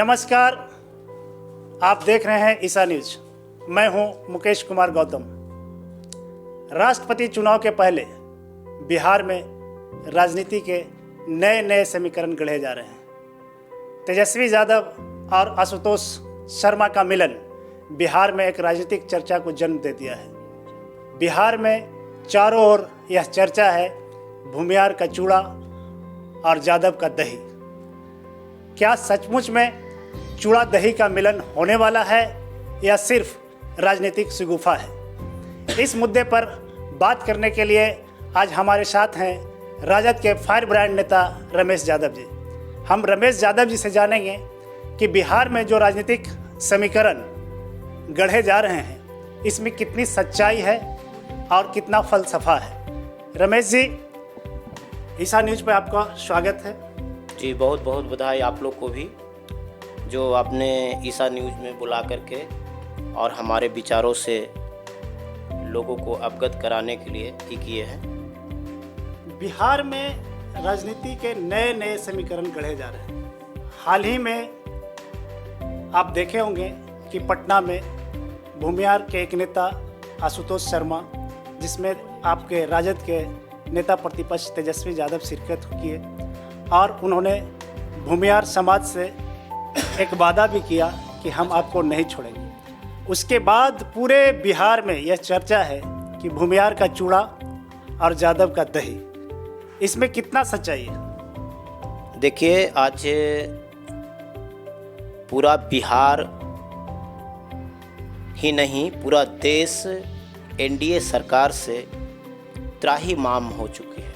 नमस्कार, आप देख रहे हैं ईसा न्यूज। मैं हूं मुकेश कुमार गौतम। राष्ट्रपति चुनाव के पहले बिहार में राजनीति के नए नए समीकरण गढ़े जा रहे हैं। तेजस्वी यादव और आशुतोष शर्मा का मिलन बिहार में एक राजनीतिक चर्चा को जन्म दे दिया है। बिहार में चारों ओर यह चर्चा है भूमिहार का चूड़ा और यादव का दही। क्या सचमुच में चूड़ा दही का मिलन होने वाला है या सिर्फ राजनीतिक शगुफा है? इस मुद्दे पर बात करने के लिए आज हमारे साथ हैं राजद के फायर ब्रांड नेता रमेश यादव जी। हम रमेश यादव जी से जानेंगे कि बिहार में जो राजनीतिक समीकरण गढ़े जा रहे हैं इसमें कितनी सच्चाई है और कितना फलसफा है। रमेश जी, ईसा न्यूज पर आपका स्वागत है। जी, बहुत बहुत बधाई आप लोग को भी, जो आपने ईसा न्यूज में बुला करके और हमारे विचारों से लोगों को अवगत कराने के लिए ही किए हैं। बिहार में राजनीति के नए नए समीकरण गढ़े जा रहे हैं। हाल ही में आप देखे होंगे कि पटना में भूमिहार के एक नेता आशुतोष शर्मा, जिसमें आपके राजद के नेता प्रतिपक्ष तेजस्वी यादव शिरकत किए और उन्होंने भूमिहार समाज से एक वादा भी किया कि हम आपको नहीं छोड़ेंगे। उसके बाद पूरे बिहार में यह चर्चा है कि भूमिहार का चूड़ा और यादव का दही, इसमें कितना सच्चाई है? देखिए, आज पूरा बिहार ही नहीं, पूरा देश एनडीए सरकार से त्राहिमाम हो चुकी है।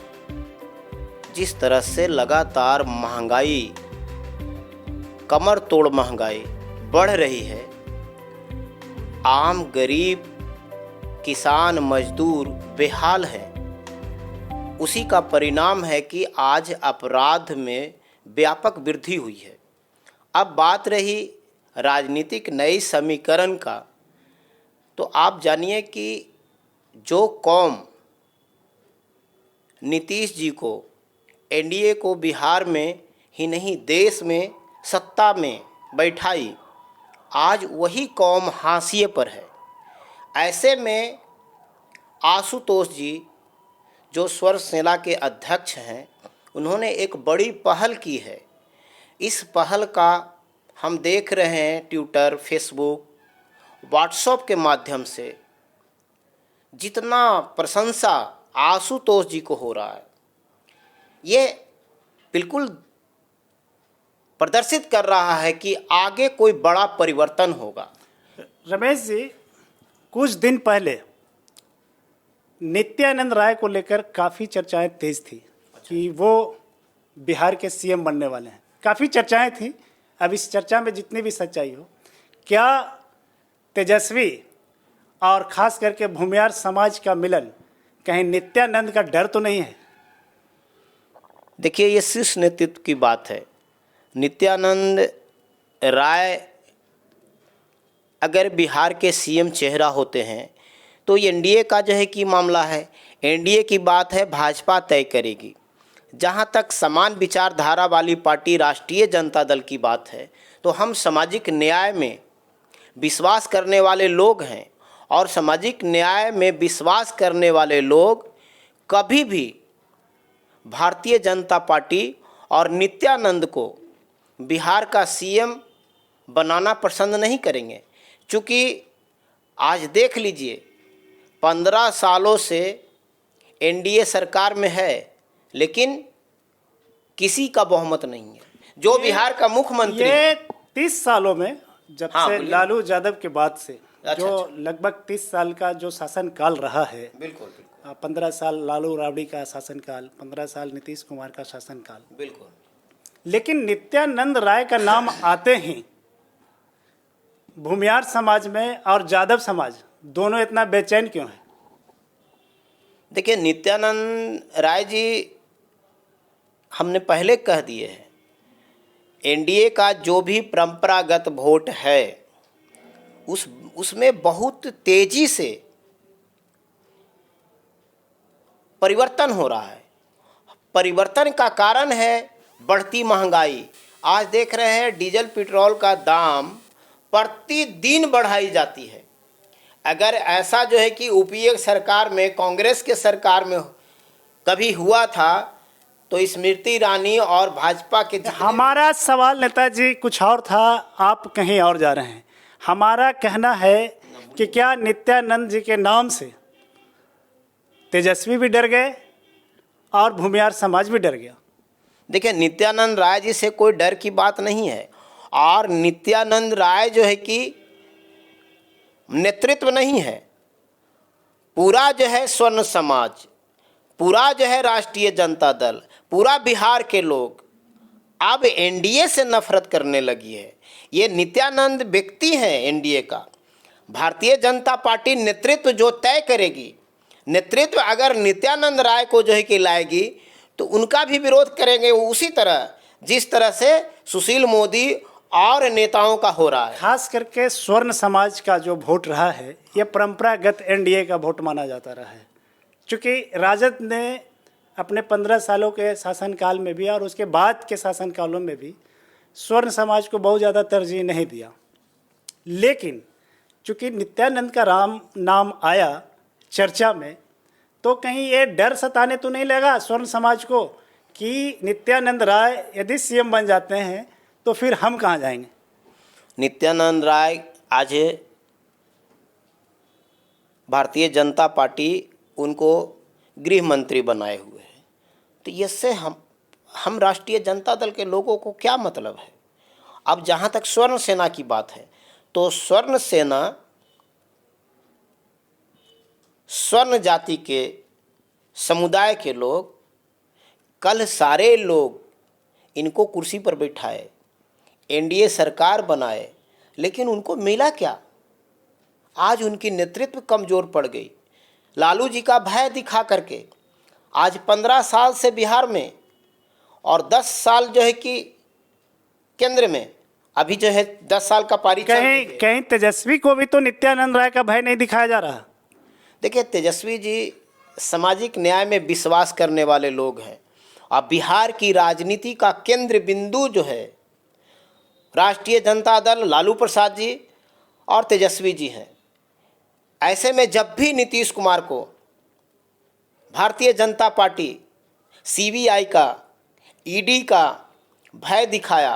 जिस तरह से लगातार महंगाई, कमर तोड़ महंगाई बढ़ रही है, आम गरीब किसान मजदूर बेहाल है, उसी का परिणाम है कि आज अपराध में व्यापक वृद्धि हुई है। अब बात रही राजनीतिक नई समीकरण का, तो आप जानिए कि जो कौम नीतीश जी को, एनडीए को बिहार में ही नहीं देश में सत्ता में बैठाई, आज वही कौम हाशिए पर है। ऐसे में आशुतोष जी, जो स्वर सेना के अध्यक्ष हैं, उन्होंने एक बड़ी पहल की है। इस पहल का हम देख रहे हैं ट्विटर, फेसबुक, व्हाट्सएप के माध्यम से जितना प्रशंसा आशुतोष जी को हो रहा है, ये बिल्कुल प्रदर्शित कर रहा है कि आगे कोई बड़ा परिवर्तन होगा। रमेश जी, कुछ दिन पहले नित्यानंद राय को लेकर काफ़ी चर्चाएं तेज थी कि वो बिहार के सीएम बनने वाले हैं। काफ़ी चर्चाएं थी। अब इस चर्चा में जितनी भी सच्चाई हो, क्या तेजस्वी और ख़ास करके भूमिहार समाज का मिलन कहीं नित्यानंद का डर तो नहीं है? देखिए, ये शीर्ष नेतृत्व की बात है। नित्यानंद राय अगर बिहार के सीएम चेहरा होते हैं तो एनडीए का जो है कि मामला है, एनडीए की बात है, भाजपा तय करेगी। जहाँ तक समान विचारधारा वाली पार्टी राष्ट्रीय जनता दल की बात है, तो हम सामाजिक न्याय में विश्वास करने वाले लोग हैं, और सामाजिक न्याय में विश्वास करने वाले लोग कभी भी भारतीय जनता पार्टी और नित्यानंद को बिहार का सीएम बनाना पसंद नहीं करेंगे। क्योंकि आज देख लीजिए, 15 सालों से एनडीए सरकार में है, लेकिन किसी का बहुमत नहीं है। जो बिहार का मुख्यमंत्री, ये 30 सालों में जब से लालू यादव के बाद से जो लगभग 30 साल का जो शासनकाल रहा है, बिल्कुल 15 साल लालू राबड़ी का शासनकाल, 15 साल नीतीश कुमार का शासनकाल, बिल्कुल। लेकिन नित्यानंद राय का नाम आते ही भूमिहार समाज में और यादव समाज दोनों इतना बेचैन क्यों है? देखिए, नित्यानंद राय जी, हमने पहले कह दिए हैं, एनडीए का जो भी परंपरागत वोट है उसमें बहुत तेजी से परिवर्तन हो रहा है। परिवर्तन का कारण है बढ़ती महंगाई। आज देख रहे हैं डीजल पेट्रोल का दाम प्रतिदिन बढ़ाई जाती है। अगर ऐसा जो है कि यूपीए सरकार में, कांग्रेस के सरकार में कभी हुआ था तो स्मृति ईरानी और भाजपा के हमारा सवाल नेताजी कुछ और था, आप कहीं और जा रहे हैं। हमारा कहना है कि क्या नित्यानंद जी के नाम से तेजस्वी भी डर गए और भूमिहार समाज भी डर गया? देखिए, नित्यानंद राय जी से कोई डर की बात नहीं है, और नित्यानंद राय जो है कि नेतृत्व नहीं है, पूरा जो है स्वर्ण समाज, पूरा जो है राष्ट्रीय जनता दल, पूरा बिहार के लोग अब एनडीए से नफरत करने लगी है। ये नित्यानंद व्यक्ति हैं एनडीए का। भारतीय जनता पार्टी नेतृत्व जो तय करेगी, नेतृत्व अगर नित्यानंद राय को जो है कि लाएगी तो उनका भी विरोध करेंगे, उसी तरह जिस तरह से सुशील मोदी और नेताओं का हो रहा है। खास करके स्वर्ण समाज का जो वोट रहा है, ये परंपरागत एनडीए का वोट माना जाता रहा है, क्योंकि राजद ने अपने 15 सालों के शासनकाल में भी और उसके बाद के शासनकालों में भी स्वर्ण समाज को बहुत ज़्यादा तरजीह नहीं दिया। लेकिन चूँकि नित्यानंद का नाम आया चर्चा में, तो कहीं ये डर सताने तो नहीं लगा स्वर्ण समाज को कि नित्यानंद राय यदि सीएम बन जाते हैं तो फिर हम कहाँ जाएंगे? नित्यानंद राय आज भारतीय जनता पार्टी उनको गृह मंत्री बनाए हुए हैं, तो इससे हम राष्ट्रीय जनता दल के लोगों को क्या मतलब है? अब जहाँ तक स्वर्ण सेना की बात है, तो स्वर्ण सेना स्वर्ण जाति के समुदाय के लोग, कल सारे लोग इनको कुर्सी पर बैठाए, एनडीए सरकार बनाए, लेकिन उनको मिला क्या? आज उनकी नेतृत्व कमज़ोर पड़ गई। लालू जी का भय दिखा करके आज 15 साल से बिहार में और 10 साल जो है कि केंद्र में, अभी जो है 10 साल का पारी कहीं तेजस्वी को भी तो नित्यानंद राय का भय नहीं दिखाया जा रहा। देखिए, तेजस्वी जी सामाजिक न्याय में विश्वास करने वाले लोग हैं। अब बिहार की राजनीति का केंद्र बिंदु जो है राष्ट्रीय जनता दल, लालू प्रसाद जी और तेजस्वी जी हैं। ऐसे में जब भी नीतीश कुमार को भारतीय जनता पार्टी सीबीआई का, ईडी का भय दिखाया,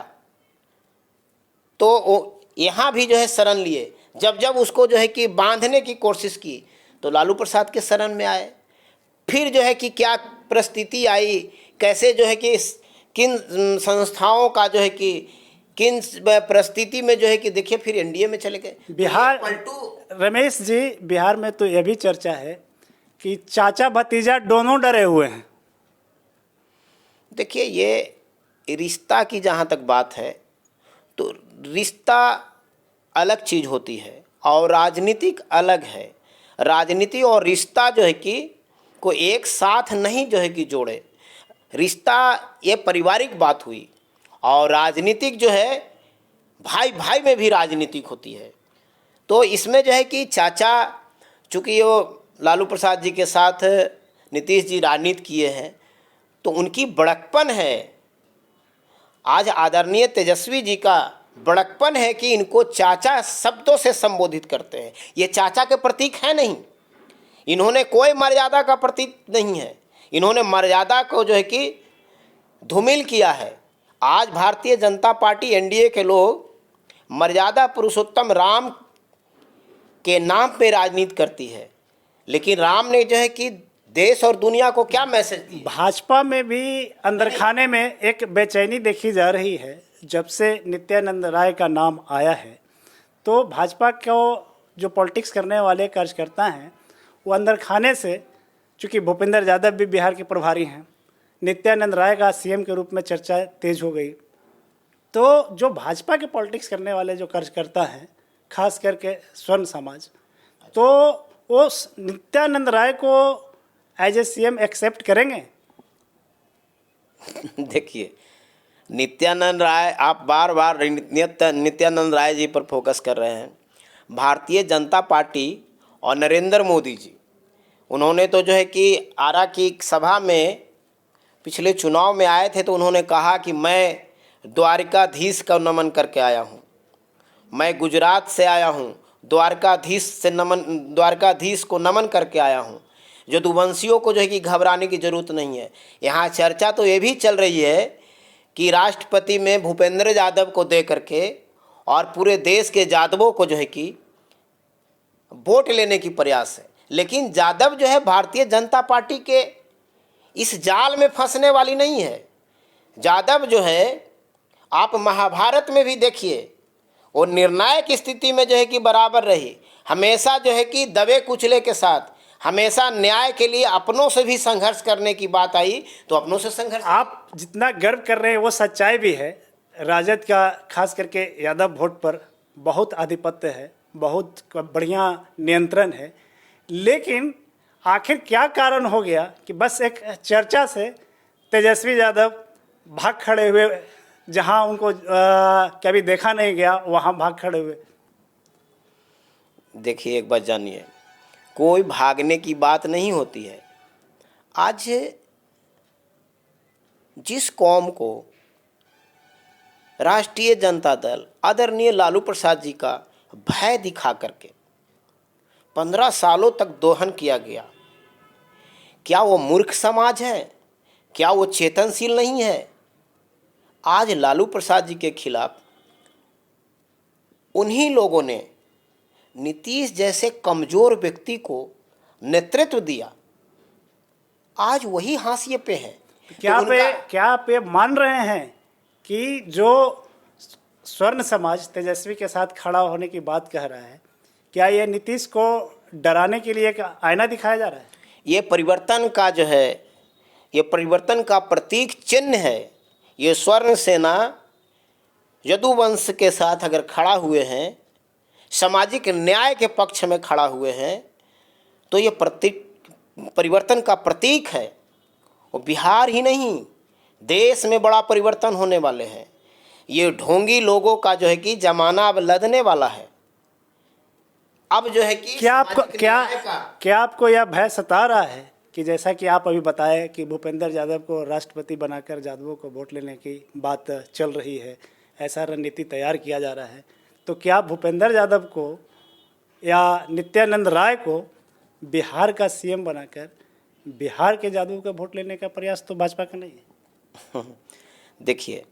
तो वो यहाँ भी जो है शरण लिए। जब उसको जो है कि बांधने की कोशिश की तो लालू प्रसाद के शरण में आए। फिर जो है कि क्या परिस्थिति आई, कैसे जो है कि किन संस्थाओं का जो है कि किन परिस्थिति में जो है कि देखिए फिर एनडीए में चले गए। बिहार रमेश जी, बिहार में तो यह भी चर्चा है कि चाचा भतीजा दोनों डरे हुए हैं। देखिए, ये रिश्ता की जहाँ तक बात है, तो रिश्ता अलग चीज़ होती है और राजनीतिक अलग है। राजनीति और रिश्ता जो है कि को एक साथ नहीं जो है कि जोड़े। रिश्ता ये पारिवारिक बात हुई, और राजनीतिक जो है भाई भाई में भी राजनीतिक होती है। तो इसमें जो है कि चाचा, चूँकि वो लालू प्रसाद जी के साथ नीतीश जी राजनीति किए हैं, तो उनकी बड़कपन है। आज आदरणीय तेजस्वी जी का बड़कपन है कि इनको चाचा शब्दों से संबोधित करते हैं। ये चाचा के प्रतीक है नहीं, इन्होंने कोई मर्यादा का प्रतीक नहीं है, इन्होंने मर्यादा को जो है कि धूमिल किया है। आज भारतीय जनता पार्टी एनडीए के लोग मर्यादा पुरुषोत्तम राम के नाम पे राजनीति करती है, लेकिन राम ने जो है कि देश और दुनिया को क्या मैसेज दिया? भाजपा में भी अंदर खाने में एक बेचैनी देखी जा रही है। जब से नित्यानंद राय का नाम आया है, तो भाजपा को जो पॉलिटिक्स करने वाले कार्यकर्ता हैं, वो अंदर खाने से, चूँकि भूपेंद्र यादव भी बिहार के प्रभारी हैं, नित्यानंद राय का सीएम के रूप में चर्चा तेज हो गई। तो जो भाजपा के पॉलिटिक्स करने वाले जो कार्यकर्ता हैं, खास करके स्वर्ण समाज, तो वो नित्यानंद राय को एज ए सीएम एक्सेप्ट करेंगे? देखिए, नित्यानंद राय, आप बार बार नित्यानंद राय जी पर फोकस कर रहे हैं। भारतीय जनता पार्टी और नरेंद्र मोदी जी, उन्होंने तो जो है कि आरा की सभा में पिछले चुनाव में आए थे, तो उन्होंने कहा कि मैं द्वारकाधीश का नमन करके आया हूँ। मैं गुजरात से आया हूँ, द्वारकाधीश को नमन करके आया हूँ। यदुवंशियों को जो है कि घबराने की ज़रूरत नहीं है। यहाँ चर्चा तो ये भी चल रही है कि राष्ट्रपति में भूपेंद्र यादव को दे करके और पूरे देश के यादवों को जो है कि वोट लेने की प्रयास है, लेकिन यादव जो है भारतीय जनता पार्टी के इस जाल में फंसने वाली नहीं है। यादव जो है, आप महाभारत में भी देखिए, वो निर्णायक स्थिति में जो है कि बराबर रही, हमेशा जो है कि दबे कुचले के साथ, हमेशा न्याय के लिए अपनों से भी संघर्ष करने की बात आई तो अपनों से संघर्ष। आप जितना गर्व कर रहे हैं वो सच्चाई भी है। राजद का खास करके यादव वोट पर बहुत आधिपत्य है, बहुत बढ़िया नियंत्रण है, लेकिन आखिर क्या कारण हो गया कि बस एक चर्चा से तेजस्वी यादव भाग खड़े हुए, जहां उनको कभी देखा नहीं गया वहां भाग खड़े हुए। देखिए, एक बात जानिए, कोई भागने की बात नहीं होती है। आज जिस कौम को राष्ट्रीय जनता दल आदरणीय लालू प्रसाद जी का भय दिखा करके 15 सालों तक दोहन किया गया, क्या वो मूर्ख समाज है? क्या वो चेतनशील नहीं है? आज लालू प्रसाद जी के खिलाफ उन्हीं लोगों ने नीतीश जैसे कमजोर व्यक्ति को नेतृत्व दिया, आज वही हाशिए पे है। क्या आप ये मान रहे हैं कि जो स्वर्ण समाज तेजस्वी के साथ खड़ा होने की बात कह रहा है, क्या ये नीतीश को डराने के लिए एक आईना दिखाया जा रहा है? ये परिवर्तन का जो है, ये परिवर्तन का प्रतीक चिन्ह है। ये स्वर्ण सेना यदुवंश के साथ अगर खड़ा हुए हैं, सामाजिक न्याय के पक्ष में खड़ा हुए हैं, तो ये परिवर्तन का प्रतीक है। वो बिहार ही नहीं, देश में बड़ा परिवर्तन होने वाले हैं। ये ढोंगी लोगों का जो है कि जमाना अब लदने वाला है। अब जो है कि क्या आपको यह भय सता रहा है कि जैसा कि आप अभी बताए कि भूपेंद्र यादव को राष्ट्रपति बनाकर यादवों को वोट लेने की बात चल रही है, ऐसा रणनीति तैयार किया जा रहा है, तो क्या भूपेंद्र यादव को या नित्यानंद राय को बिहार का सीएम बनाकर बिहार के यादवों का वोट लेने का प्रयास तो भाजपा का नहीं है? देखिए,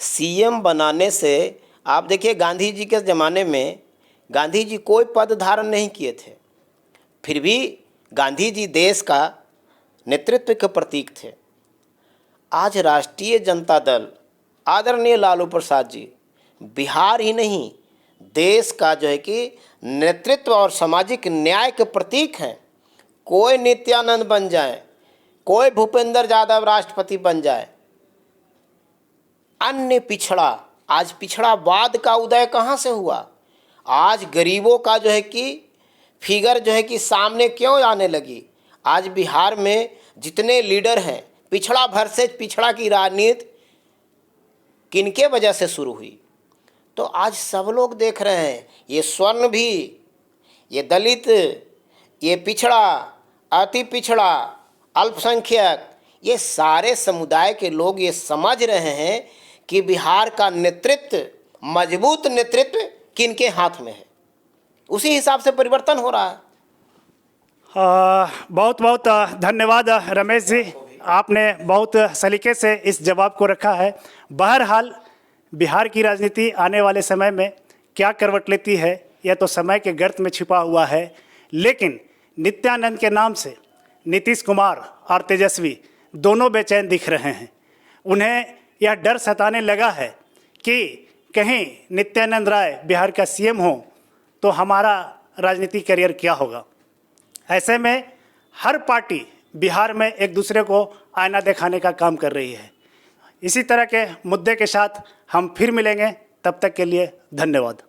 सीएम बनाने से, आप देखिए गांधी जी के ज़माने में गांधी जी कोई पद धारण नहीं किए थे, फिर भी गांधी जी देश का नेतृत्व के प्रतीक थे। आज राष्ट्रीय जनता दल आदरणीय लालू प्रसाद जी बिहार ही नहीं, देश का जो है कि नेतृत्व और सामाजिक न्याय के प्रतीक हैं। कोई नित्यानंद बन जाए, कोई भूपेंद्र यादव राष्ट्रपति बन जाए, अन्य पिछड़ा, आज पिछड़ावाद का उदय कहाँ से हुआ? आज गरीबों का जो है कि फिगर जो है कि सामने क्यों आने लगी? आज बिहार में जितने लीडर हैं, पिछड़ा वर्सेस पिछड़ा की राजनीति किनके वजह से शुरू हुई? तो आज सब लोग देख रहे हैं, ये स्वर्ण भी, ये दलित, ये पिछड़ा, अति पिछड़ा, अल्पसंख्यक, ये सारे समुदाय के लोग ये समझ रहे हैं कि बिहार का नेतृत्व, मजबूत नेतृत्व किनके हाथ में है। उसी हिसाब से परिवर्तन हो रहा है। बहुत बहुत धन्यवाद रमेश जी, आपने बहुत सलीके से इस जवाब को रखा है। बहरहाल बिहार की राजनीति आने वाले समय में क्या करवट लेती है, यह तो समय के गर्त में छिपा हुआ है, लेकिन नित्यानंद के नाम से नीतीश कुमार और तेजस्वी दोनों बेचैन दिख रहे हैं। उन्हें यह डर सताने लगा है कि कहीं नित्यानंद राय बिहार का सीएम हो तो हमारा राजनीतिक करियर क्या होगा। ऐसे में हर पार्टी बिहार में एक दूसरे को आईना दिखाने का काम कर रही है। इसी तरह के मुद्दे के साथ हम फिर मिलेंगे, तब तक के लिए धन्यवाद।